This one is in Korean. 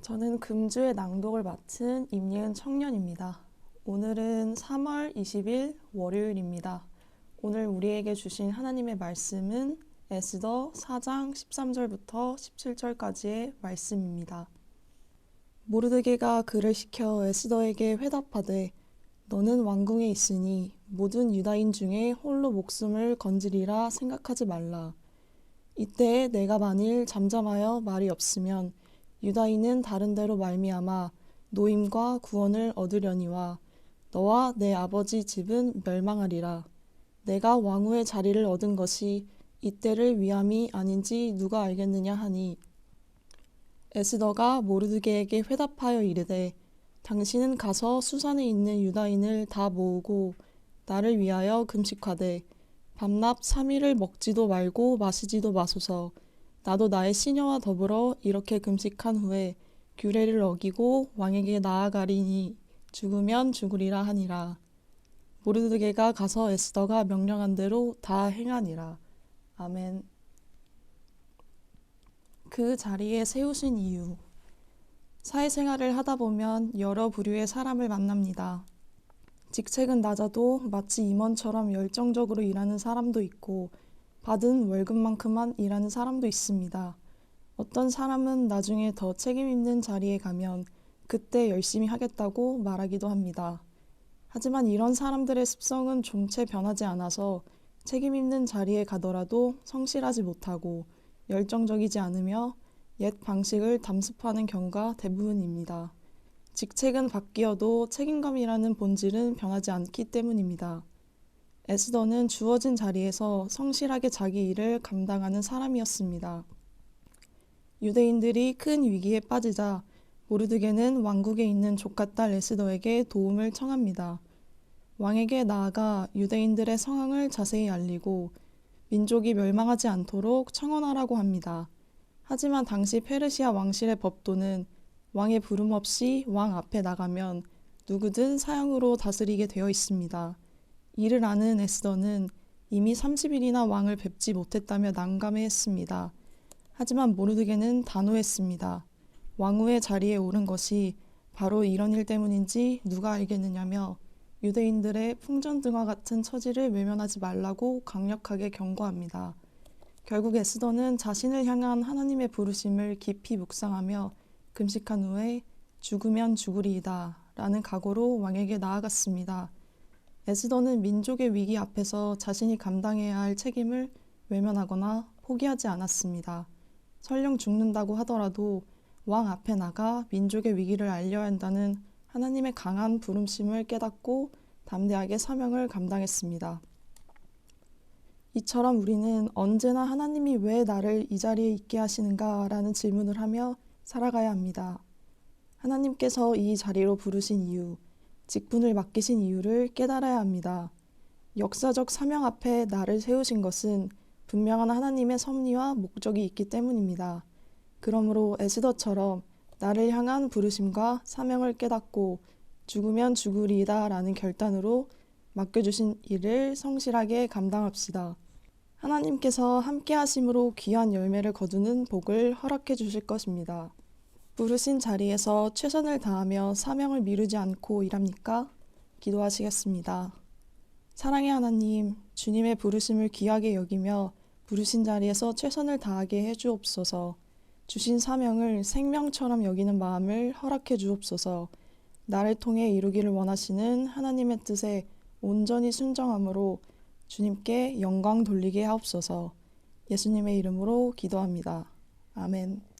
저는 금주의 낭독을 맡은 임예은 청년입니다. 오늘은 3월 20일 월요일입니다. 오늘 우리에게 주신 하나님의 말씀은 에스더 4장 13절부터 17절까지의 말씀입니다. 모르드게가 그를 시켜 에스더에게 회답하되 너는 왕궁에 있으니 모든 유다인 중에 홀로 목숨을 건지리라 생각하지 말라. 이때에 내가 만일 잠잠하여 말이 없으면 유다인은 다른 데로 말미암아 노임과 구원을 얻으려니와 너와 내 아버지 집은 멸망하리라. 내가 왕후의 자리를 얻은 것이 이때를 위함이 아닌지 누가 알겠느냐 하니 에스더가 모르드게에게 회답하여 이르되 당신은 가서 수산에 있는 유다인을 다 모으고 나를 위하여 금식하되 밤낮 3일을 먹지도 말고 마시지도 마소서. 나도 나의 시녀와 더불어 이렇게 금식한 후에 규례를 어기고 왕에게 나아가리니 죽으면 죽으리라 하니라. 모르드게가 가서 에스더가 명령한 대로 다 행하니라. 아멘. 그 자리에 세우신 이유. 사회생활을 하다 보면 여러 부류의 사람을 만납니다. 직책은 낮아도 마치 임원처럼 열정적으로 일하는 사람도 있고 받은 월급만큼만 일하는 사람도 있습니다. 어떤 사람은 나중에 더 책임 있는 자리에 가면 그때 열심히 하겠다고 말하기도 합니다. 하지만 이런 사람들의 습성은 좀채 변하지 않아서 책임 있는 자리에 가더라도 성실하지 못하고 열정적이지 않으며 옛 방식을 담습하는 경우가 대부분입니다. 직책은 바뀌어도 책임감이라는 본질은 변하지 않기 때문입니다. 에스더는 주어진 자리에서 성실하게 자기 일을 감당하는 사람이었습니다. 유대인들이 큰 위기에 빠지자 모르드게는 왕국에 있는 조카딸 에스더에게 도움을 청합니다. 왕에게 나아가 유대인들의 상황을 자세히 알리고 민족이 멸망하지 않도록 청원하라고 합니다. 하지만 당시 페르시아 왕실의 법도는 왕의 부름 없이 왕 앞에 나가면 누구든 사형으로 다스리게 되어 있습니다. 이를 아는 에스더는 이미 30일이나 왕을 뵙지 못했다며 난감해했습니다. 하지만 모르드게는 단호했습니다. 왕후의 자리에 오른 것이 바로 이런 일 때문인지 누가 알겠느냐며 유대인들의 풍전등화 같은 처지를 외면하지 말라고 강력하게 경고합니다. 결국 에스더는 자신을 향한 하나님의 부르심을 깊이 묵상하며 금식한 후에 죽으면 죽으리이다 라는 각오로 왕에게 나아갔습니다. 에스더는 민족의 위기 앞에서 자신이 감당해야 할 책임을 외면하거나 포기하지 않았습니다. 설령 죽는다고 하더라도 왕 앞에 나가 민족의 위기를 알려야 한다는 하나님의 강한 부름심을 깨닫고 담대하게 사명을 감당했습니다. 이처럼 우리는 언제나 하나님이 왜 나를 이 자리에 있게 하시는가 라는 질문을 하며 살아가야 합니다. 하나님께서 이 자리로 부르신 이유, 직분을 맡기신 이유를 깨달아야 합니다. 역사적 사명 앞에 나를 세우신 것은 분명한 하나님의 섭리와 목적이 있기 때문입니다. 그러므로 에스더처럼 나를 향한 부르심과 사명을 깨닫고 죽으면 죽으리이다 라는 결단으로 맡겨주신 일을 성실하게 감당합시다. 하나님께서 함께 하심으로 귀한 열매를 거두는 복을 허락해 주실 것입니다. 부르신 자리에서 최선을 다하며 사명을 미루지 않고 일합니까? 기도하시겠습니다. 사랑의 하나님, 주님의 부르심을 귀하게 여기며 부르신 자리에서 최선을 다하게 해주옵소서. 주신 사명을 생명처럼 여기는 마음을 허락해 주옵소서. 나를 통해 이루기를 원하시는 하나님의 뜻에 온전히 순종함으로 주님께 영광 돌리게 하옵소서. 예수님의 이름으로 기도합니다. 아멘.